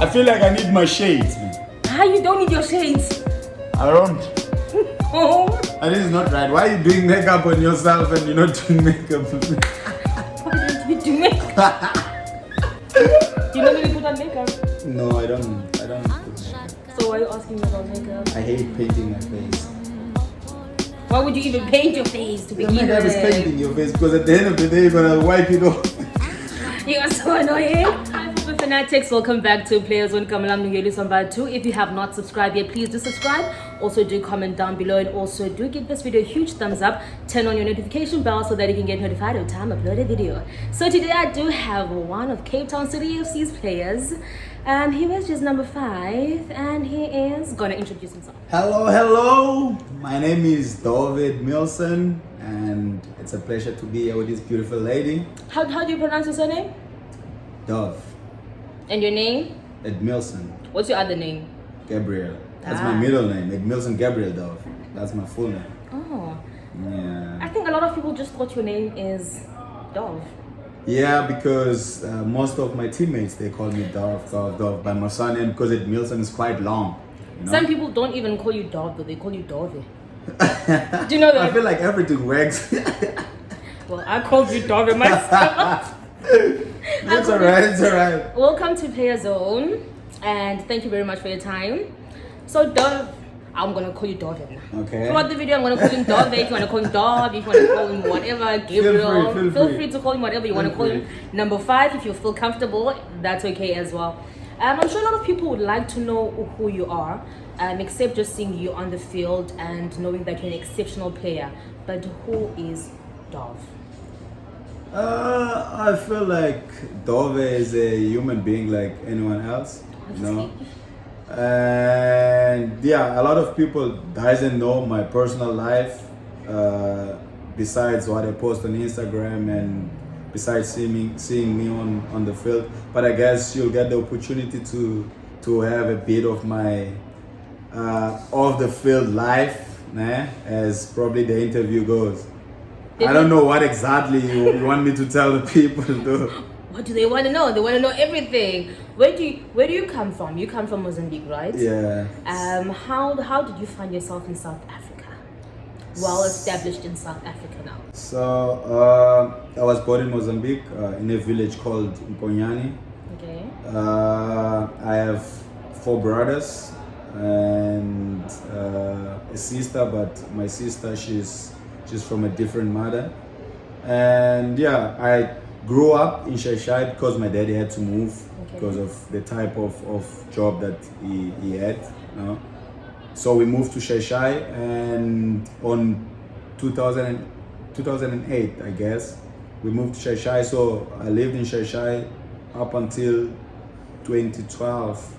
I feel like I need my shades, man. You don't need your shades. I don't. Oh. And this is not right. Why are you doing makeup on yourself and you're not doing makeup on me? Why don't you do makeup? You don't really put on makeup. No, I don't put makeup. So why are you asking me about makeup? I hate painting my face. Why would you even paint your face to begin with? Makeup is painting your face because at the end of the day you're gonna wipe it off. You are so annoying. Hi Football Fanatics, welcome back to Players One Kamalam Nuyeli Samba 2. If you have not subscribed yet, please do subscribe. Also do comment down below and also do give this video a huge thumbs up. Turn on your notification bell so that you can get notified every time I upload a video. So today I do have one of Cape Town CTCFC's players. He wears just number 5 and he is gonna introduce himself. Hello. My name is Dove Edmilson and it's a pleasure to be here with this beautiful lady. How do you pronounce your surname? Dove And your name? Edmilson. What's your other name? Gabriel. That's my middle name. Edmilson Gabriel Dove. That's my full name. Oh. Yeah. I think a lot of people just thought your name is Dove. Yeah, because most of my teammates, they call me Dove by my surname because Edmilson is quite long. You know? Some people don't even call you Dove, though. They call you Dove. Do you know that? I feel like everything works. Well, I called you Dove myself. It's alright. Welcome to Player Zone, and thank you very much for your time. So Dove, I'm gonna call you Dove now. Okay. Throughout the video, I'm gonna call him Dove. If you wanna call him Dove, if you wanna call him whatever, Gabriel, feel free to call him whatever you wanna call him. Number 5, if you feel comfortable, that's okay as well. I'm sure a lot of people would like to know who you are, except just seeing you on the field and knowing that you're an exceptional player. But who is Dove? I feel like Dove is a human being like anyone else, you know. And yeah, a lot of people doesn't know my personal life besides what I post on Instagram and besides seeing me on the field. But I guess you'll get the opportunity to have a bit of my off the field life, as probably the interview goes. I don't know what exactly you want me to tell the people though. What do they want to know? They want to know everything. Where do you come from? You come from Mozambique, right? Yeah. How did you find yourself in South Africa? Well established in South Africa now. So I was born in Mozambique in a village called Mponyani. Okay. I have 4 brothers and a sister, but my sister she's from a different mother. And yeah, I grew up in Shai because my daddy had to move because of the type of job that he had. You know? So we moved to Shai and on 2008, I guess, we moved to Shai. So I lived in Shai up until 2012,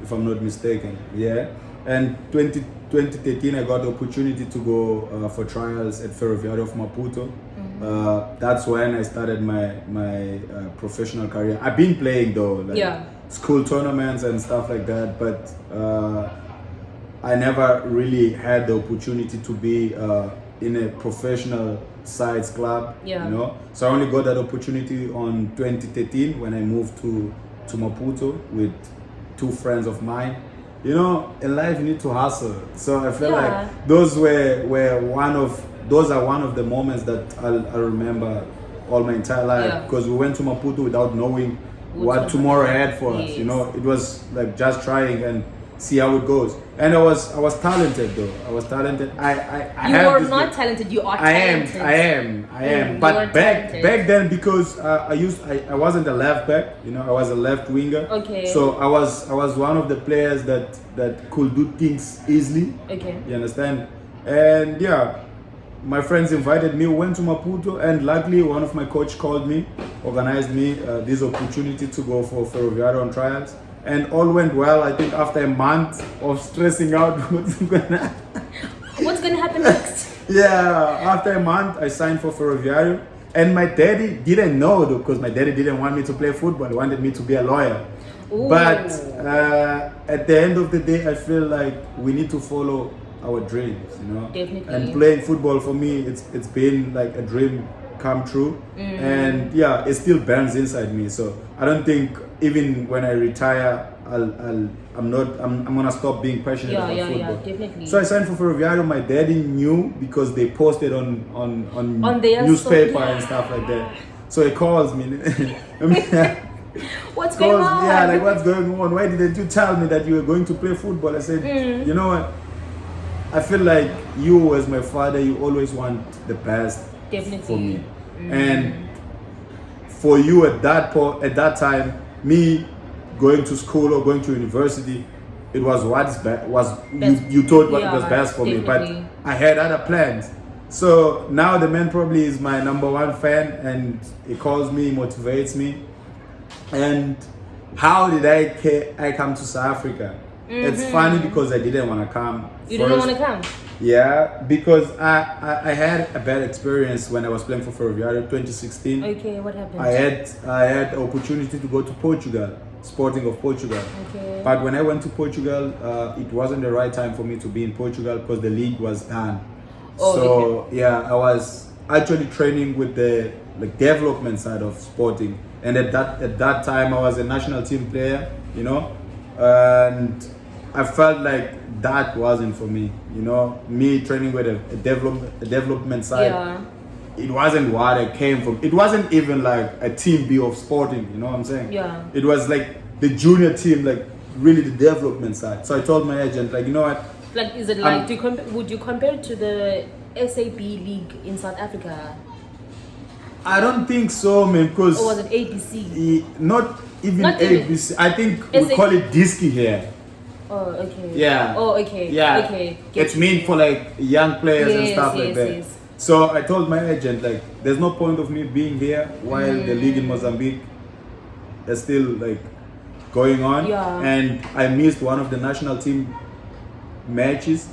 if I'm not mistaken. Yeah. And 2013, I got the opportunity to go for trials at Ferroviário of Maputo. That's when I started my professional career. I've been playing though, like school tournaments and stuff like that, but I never really had the opportunity to be in a professional sides club. You know, so I only got that opportunity on 2013 when I moved to Maputo with 2 friends of mine. You know, in life you need to hustle. So I feel like those are one of the moments that I'll remember all my entire life, because we went to Maputo without knowing what tomorrow had for us. You know, it was like just trying and see how it goes. And I was talented though. I was talented. You were not talented. You are talented. I am. But back then, because I wasn't a left back. You know, I was a left winger. Okay. So I was one of the players that could do things easily. Okay. You understand? And yeah, my friends invited me. We went to Maputo, and luckily one of my coach called me, organized me this opportunity to go for Ferroviário on trials. And all went well. I think after a month of stressing out what's gonna happen next. Yeah, after a month I signed for Ferroviário, and my daddy didn't know though, because my daddy didn't want me to play football. He wanted me to be a lawyer. Ooh. But at the end of the day, I feel like we need to follow our dreams, you know. Definitely. And playing football for me, it's been like a dream come true, and yeah, it still burns inside me. So I don't think even when I retire, I'm gonna stop being passionate about football. Yeah, definitely. So I signed for Ferroviario. My daddy knew because they posted on their newspaper and stuff like that. So he calls me. What's going on? Yeah, like what's going on? Why didn't you tell me that you were going to play football? I said, you know what? I feel like you, as my father, you always want the best for me. And for you at that time, me going to school or going to university, it was you thought what was best for me, but I had other plans. So now the man probably is my number one fan, and he calls me, motivates me. And how did I come to South Africa? It's funny because I didn't want to come. You didn't want to come? Yeah, because I had a bad experience when I was playing for Ferroviario 2016. Okay, what happened? I had the opportunity to go to Portugal, Sporting of Portugal. Okay. But when I went to Portugal, it wasn't the right time for me to be in Portugal because the league was done. Yeah, I was actually training with the development side of Sporting, and at that time I was a national team player, you know, and I felt like that wasn't for me, you know. Me training with a development side, it wasn't what I came from. It wasn't even like a team B of Sporting, you know what I'm saying? Yeah. It was like the junior team, like really the development side. So I told my agent, like, you know what? Like, is it like, would you compare it to the SAB league in South Africa? I don't think so, man, because... Or was it ABC? Not even ABC. I think we call it Disky here. Oh, okay. Yeah. Oh, okay. Yeah. Okay. It's meant for like young players and stuff like that. Yes. So I told my agent, like, there's no point of me being here while the league in Mozambique is still like going on. Yeah. And I missed one of the national team matches.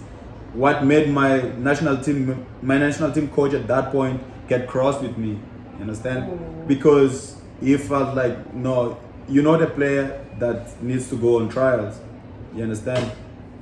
What made my national team coach at that point get cross with me. You understand? Oh. Because he felt like, no, you're not a player that needs to go on trials. You understand?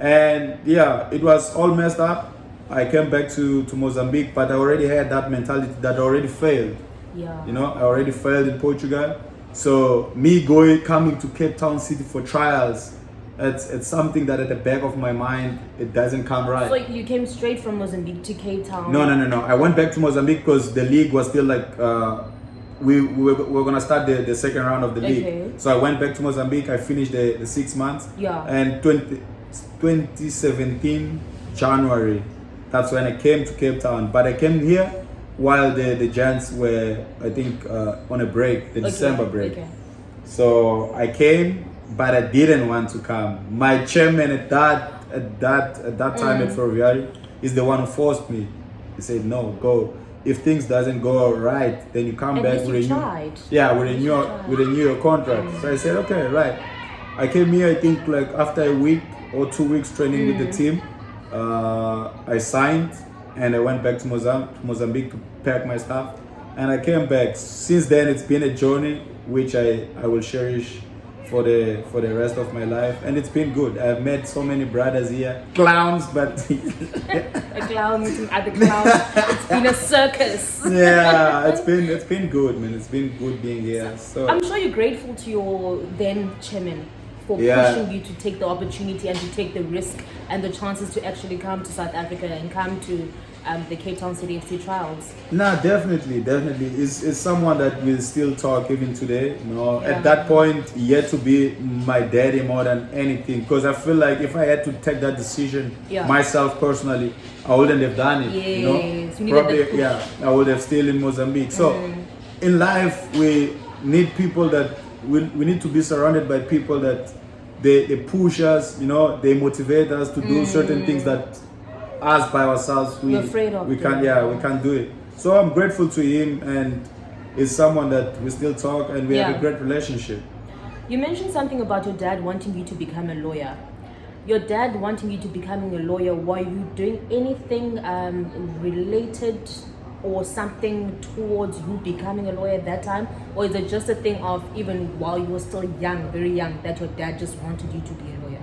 And yeah, it was all messed up. I came back to Mozambique, but I already had that mentality that I already failed. Yeah. You know, I already failed in Portugal. So me coming to Cape Town City for trials, it's something that at the back of my mind, it doesn't come right. So you came straight from Mozambique to Cape Town? No. I went back to Mozambique because the league was still like, we were going to start the second round of the league. Okay. So I went back to Mozambique. I finished the 6 months. Yeah. And 2017 January, that's when I came to Cape Town. But I came here while the Giants were, I think, on a break, the December break. Okay. So I came, but I didn't want to come. My chairman at that time at Ferroviario is the one who forced me. He said, no, go. If things doesn't go right, then you come back with renew your contract. So I said, okay, right. I came here, I think, like after a week or 2 weeks training with the team. I signed and I went back to Mozambique to pack my stuff, and I came back. Since then, it's been a journey which I will cherish for the rest of my life, and it's been good. I've met so many brothers here, clowns, but a clown meeting other clowns. It's been a circus. Yeah, it's been good, man. It's been good being here. So I'm sure you're grateful to your then chairman for pushing you to take the opportunity and to take the risk and the chances to actually come to South Africa and come to the Cape Town CTCFC trials. Nah, definitely. It's someone that we still talk even today. You know, at that point, he had to be my daddy more than anything. Because I feel like if I had to take that decision myself personally, I wouldn't have done it. Yes, you know, probably I would have still in Mozambique. So in life, we need people that we need to be surrounded by people that they push us. You know, they motivate us to do certain things that us by ourselves we can't do it. So I'm grateful to him, and he's someone that we still talk and we have a great relationship. You mentioned something about your dad wanting you to become a lawyer. Your dad wanting you to becoming a lawyer, were you doing anything related or something towards you becoming a lawyer at that time, or is it just a thing of even while you were still young, very young, that your dad just wanted you to be a lawyer?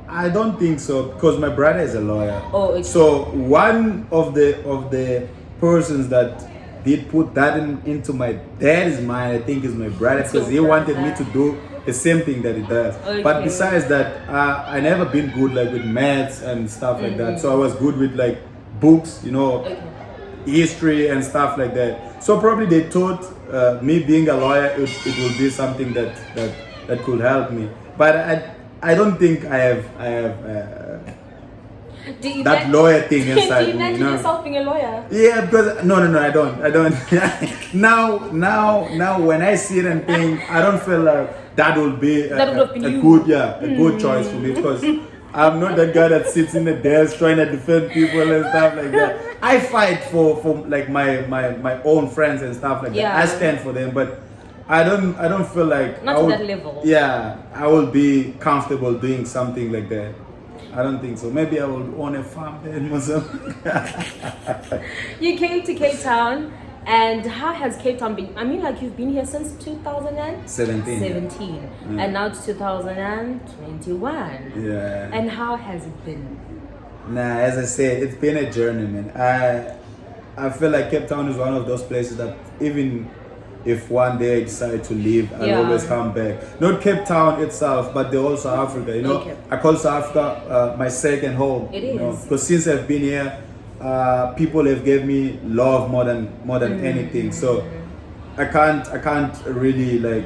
I don't think so, because my brother is a lawyer. Oh, okay. So one of the persons that did put that into my dad's mind, I think is my brother, because he wanted me to do the same thing that he does. Okay. But besides that, I never been good like with maths and stuff like that. So I was good with like books, you know, history and stuff like that. So probably they thought me being a lawyer, it will be something that could help me. But I don't think I have that lawyer thing inside do you imagine me, you know? yourself being a lawyer? Yeah, because no, I don't. now, when I see it and think, I don't feel like that would be a good choice for me, because I'm not the guy that sits in the desk trying to defend people and stuff like that. I fight for like my own friends and stuff like that. I stand for them, but I don't feel like not to that level. Yeah, I will be comfortable doing something like that. I don't think so. Maybe I will own a farm there in Mozambique. You came to Cape Town, and how has Cape Town been? I mean, like, you've been here since 2017, and now it's 2021. Yeah. And how has it been? Nah, as I said, it's been a journey, man. I feel like Cape Town is one of those places that even if one day I decide to leave, I'll always come back. Not Cape Town itself, but the whole South Africa. You know, I call South Africa my second home. It is. You know, because since I've been here, people have given me love more than anything. So I can't really like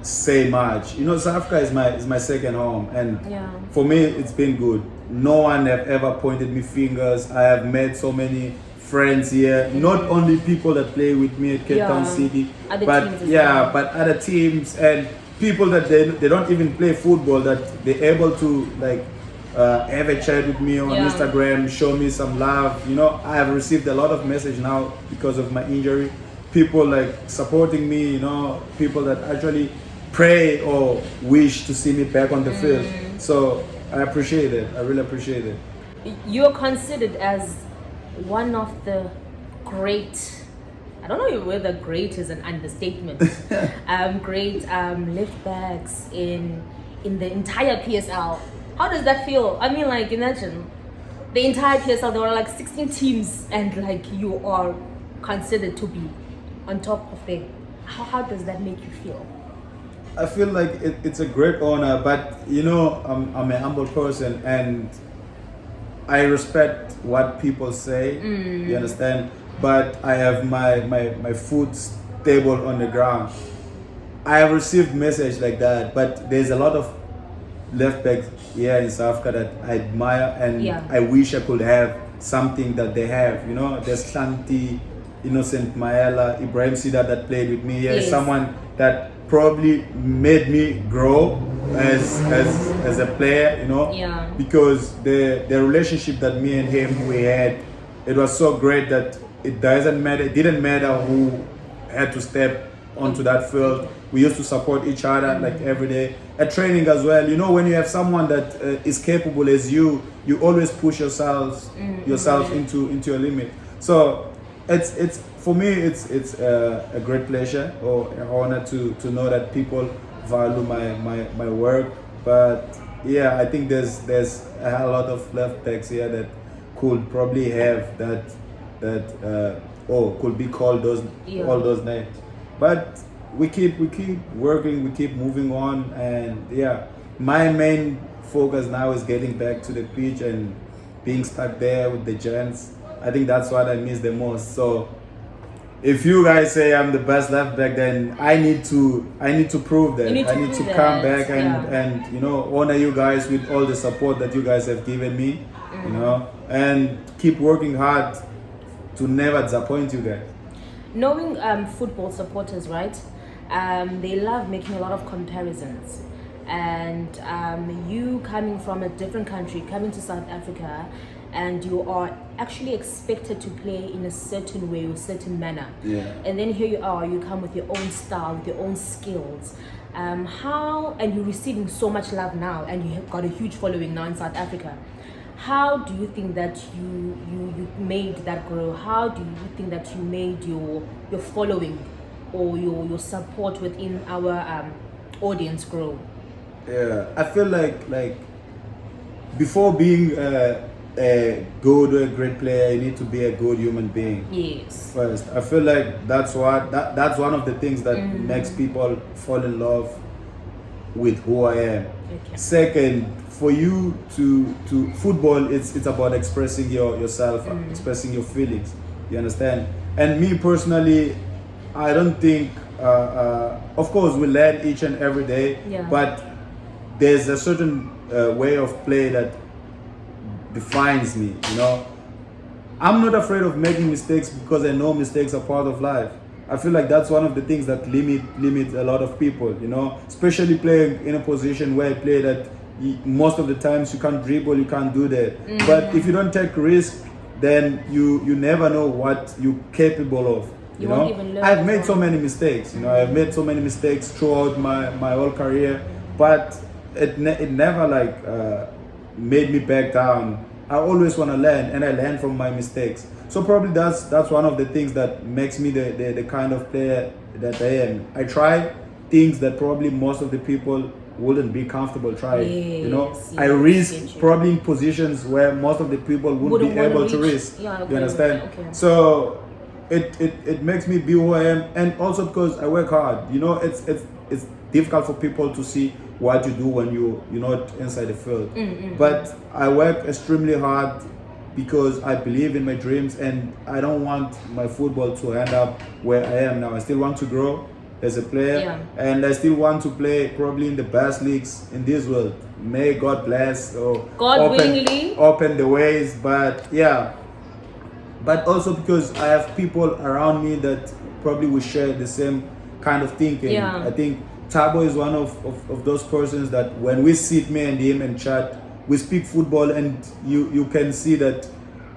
say much. You know, South Africa is my second home, and for me it's been good. No one have ever pointed me fingers. I have met so many friends here, not only people that play with me at Cape Town City, but other teams and people that they don't even play football, that they're able to like have a chat with me on Instagram, show me some love. You know, I have received a lot of message now because of my injury. People like supporting me, you know, people that actually pray or wish to see me back on the field. So I appreciate it. I really appreciate it. You're considered as one of the great, I don't know whether great is an understatement, great left backs in the entire PSL. How does that feel? I mean, like, imagine the entire PSL, there were like 16 teams, and like you are considered to be on top of them. How does that make you feel? I feel like it's a great honor, but you know, I'm a humble person, and I respect what people say, you understand? But I have my foot stable on the ground. I have received message like that, but there's a lot of left backs here in South Africa that I admire, and I wish I could have something that they have. You know, there's Shanti, Innocent Maela, Ibrahim Sida that played with me here. Someone that probably made me grow as a player, you know, because the relationship that me and him we had, it was so great that it didn't matter who had to step onto that field. We used to support each other like every day at training as well. You know, when you have someone that is capable as you always push yourself into your limit. So it's for me it's a great pleasure or an honor to know that people value my work. But I think there's a lot of left backs here that could probably have that could be called all those names. But we keep working, we keep moving on, and my main focus now is getting back to the pitch and being stuck there with the giants. I think that's what I miss the most. So if you guys say I'm the best left back, then I need to prove that. I need to come back and you know, honor you guys with all the support that you guys have given me, you know, and keep working hard to never disappoint you guys. Knowing football supporters, right? They love making a lot of comparisons, and you coming from a different country, coming to South Africa, and you are actually expected to play in a certain way or certain manner. And then here you are, you come with your own style, with your own skills. And you're receiving so much love now, and you have got a huge following now in South Africa. How do you think that you made that grow? How do you think that you made your following or your support within our audience grow? I feel like before being a good or a great player, you need to be a good human being. Yes. First, I feel like that's that's one of the things that makes people fall in love with who I am. Okay. Second, for you to football, it's about expressing yourself, expressing your feelings. You understand? And me personally, I don't think. Of course, we learn each and every day, Yeah. but there's a certain way of play that defines me. You know, I'm not afraid of making mistakes because I know mistakes are part of life. I feel like that's one of the things that limit a lot of people, you know, especially playing in a position where I play that most of the times you can't dribble, you can't do that. But if you don't take risk, then you never know what you're capable of. You won't know, even learn I've made so from- many mistakes. You know, I've made so many mistakes throughout my whole career, but it never like made me back down. I always want to learn, and I learn from my mistakes. So probably that's one of the things that makes me the kind of player that I am. I try things that probably most of the people wouldn't be comfortable trying. You know, Yes, I yes, risk get you. probably in positions where most of the people wouldn't Wouldn't be wanna able to reach. risk. Yeah, okay, You understand? okay. So it makes me be who I am, and also because I work hard. You know, it's difficult for people to see what you do when you're not inside the field. But I work extremely hard because I believe in my dreams, and I don't want my football to end up where I am now. I still want to grow as a player, Yeah. and I still want to play probably in the best leagues in this world. May God bless or God willingly. open the ways, but yeah. But also because I have people around me that probably will share the same kind of thinking. Yeah. I think Tabo is one of those persons that when we sit, me and him, and chat, we speak football, and you can see that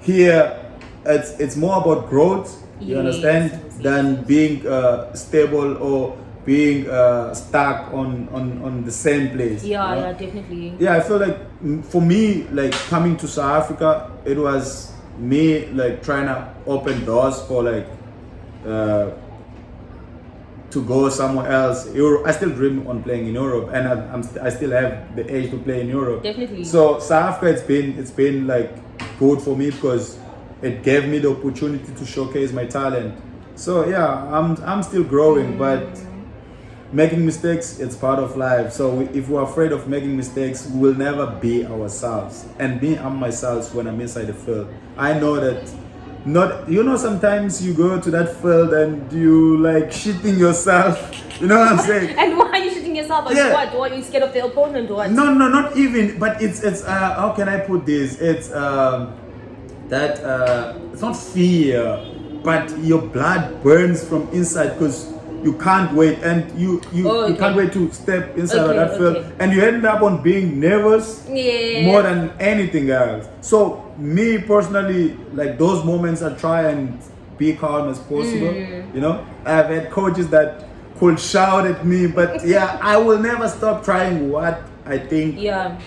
here it's more about growth, you Yes, understand, yes, than being stable or being stuck on the same place. Yeah, you know? yeah, definitely. Yeah, I feel like for me, like coming to South Africa, it was me like trying to open doors for like to go somewhere else. I still dream on playing in Europe, and I still have the age to play in Europe. Definitely. So South Africa, it's been like good for me because it gave me the opportunity to showcase my talent. So yeah, I'm still growing, but making mistakes, it's part of life. So if we're afraid of making mistakes, we will never be ourselves. And me, I'm myself when I'm inside the field. I know that sometimes you go to that field and you like shitting yourself. You know what I'm saying? And why are you shooting yourself? Or Yeah. what? Why are you scared of the opponent or what? No, not even. But it's how can I put this? It's it's not fear, but your blood burns from inside because you can't wait, and you Oh, okay. can't wait to step inside of Okay, that field, okay. and you end up on being nervous Yeah. more than anything else. So me personally, like those moments, I try and be calm as possible. You know, I've had coaches that could shout at me, but yeah, I will never stop trying what I think Yeah.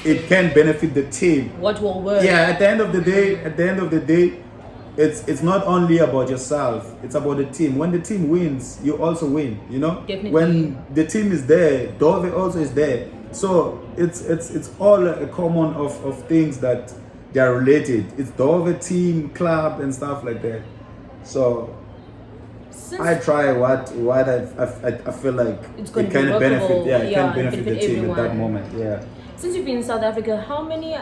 it can benefit the team. What will work? Yeah, at the end of the day, it's not only about yourself, it's about the team. When the team wins, you also win, you know? Definitely. When the team is there, Dove also is there. So it's all a common of things that they are related. It's Dove, team, club, and stuff like that. So Since I try what I feel like It's gonna it can be benefit. workable. Yeah, it Yeah, can benefit the benefit team at that everyone. moment. Yeah. Since you've been in South Africa, how many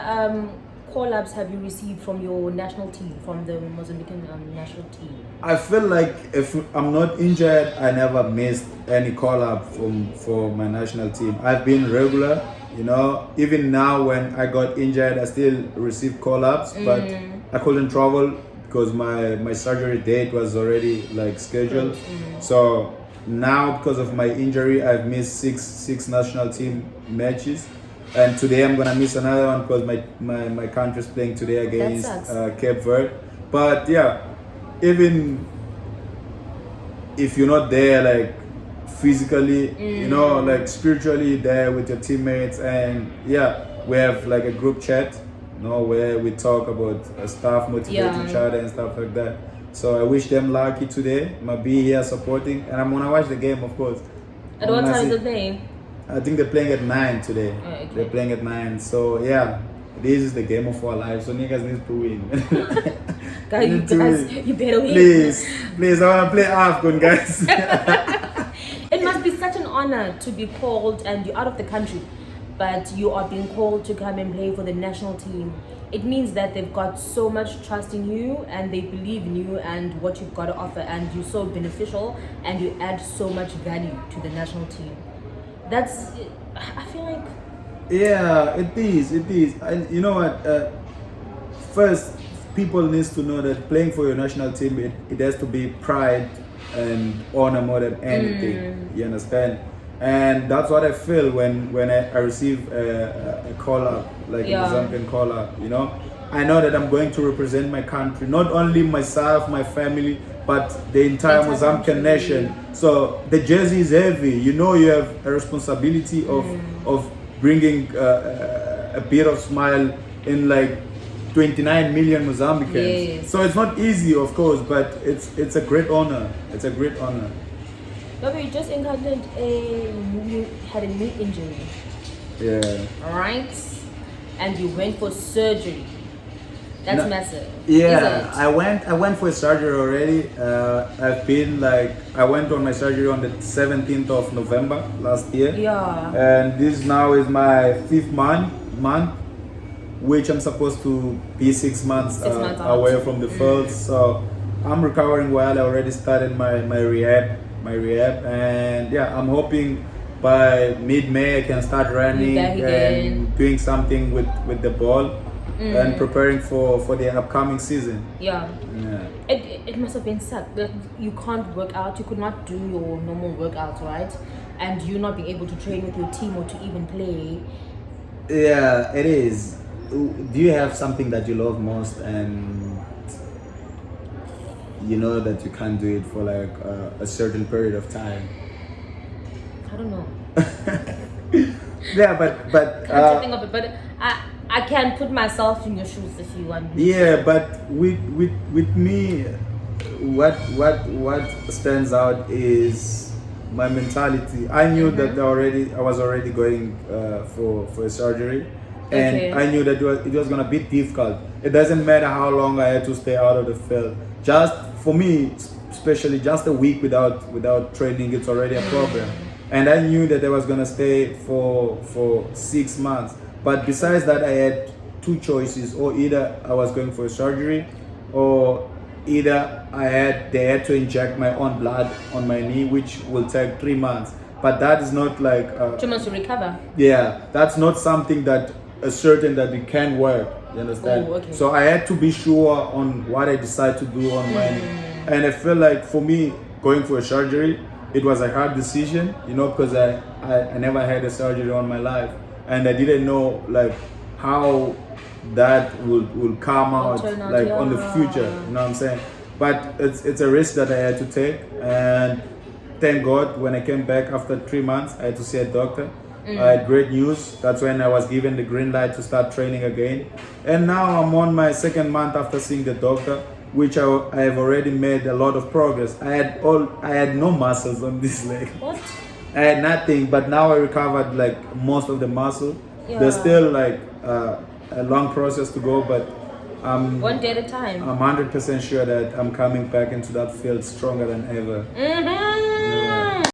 call-ups have you received from your national team, from the Mozambican national team? I feel like if I'm not injured, I never missed any call up for my national team. I've been regular, you know. Even now, when I got injured, I still receive call ups, but I couldn't travel because my surgery date was already like scheduled. So now, because of my injury, I've missed six national team matches. And today I'm gonna miss another one because my country's playing today against sucks. Cape Verde. But yeah, even if you're not there like physically, you know, like spiritually there with your teammates, and yeah, we have like a group chat, you know, where we talk about stuff, motivate each other and stuff like that. So I wish them lucky today. I'm gonna be here supporting, and I'm gonna watch the game, of course. At what time is it playing? I think they're playing at 9 today. Oh, okay. They're playing at 9. So yeah, this is the game of our lives, so niggas need to win. Guys, Need to win. you better win. Please, I want to play AFCON, guys. It must be such an honor to be called, and you're out of the country, but you are being called to come and play for the national team. It means that they've got so much trust in you, and they believe in you and what you've got to offer, and you're so beneficial, and you add so much value to the national team. That's, I feel like, Yeah, it is. And you know what? First, people needs to know that playing for your national team, it has to be pride and honor more than anything. You understand? And that's what I feel when I receive a call up, like a Mozambican call up. You know, I know that I'm going to represent my country, not only myself, my family, but the entire Mozambican nation. So the jersey is heavy. You know, you have a responsibility of bringing a bit of smile in like 29 million Mozambicans. Yes. So it's not easy, of course, but it's a great honor. It's a great honor. no, but you just encountered you had a knee injury, Yeah. right? And you went for surgery. That's No, massive. Yeah, Is I went for surgery already. I went on my surgery on the 17th of November last year. it? Yeah. And this now is my 5th month, which I'm supposed to be 6 months, 6 months out. away from the field. So I'm recovering well. I already started my rehab, and yeah, I'm hoping by mid-May I can start running Back again. and doing something with the ball and preparing for the upcoming season. Yeah. Yeah. It must have been sad. Like, you can't work out. You could not do your normal workouts, right? And you not being able to train with your team or to even play. Yeah, it is. Do you have something that you love most and you know that you can't do it for like a certain period of time? I don't know. Yeah, but Can't think of it, but I can put myself in your shoes if you want me. yeah, but with me, what stands out is my mentality. I knew that I was already going for a surgery, and Okay. I knew that it was gonna be difficult. It doesn't matter how long I had to stay out of the field. Just for me, especially just a week without training, it's already a problem. And I knew that I was gonna stay for 6 months. But besides that, I had two choices: or either I was going for a surgery, or either they had to inject my own blood on my knee, which will take 3 months. But that is not like 2 months to recover. yeah, that's not something that is certain that it can work. You understand? Oh, okay. So I had to be sure on what I decide to do on my knee. And I feel like for me, going for a surgery, it was a hard decision, you know, because I never had a surgery on my life, and I didn't know like how that will come out turn out, like on the yeah. future. You know what I'm saying? But it's a risk that I had to take, and thank God when I came back after 3 months, I had to see a doctor. I had great news. That's when I was given the green light to start training again, and now I'm on my 2nd month after seeing the doctor, which I have already made a lot of progress. I had no muscles on this leg. What? I had nothing, but now I recovered like most of the muscle. Yeah. There's still like a long process to go, but I'm 1 day at a time. 100% sure that I'm coming back into that field stronger than ever.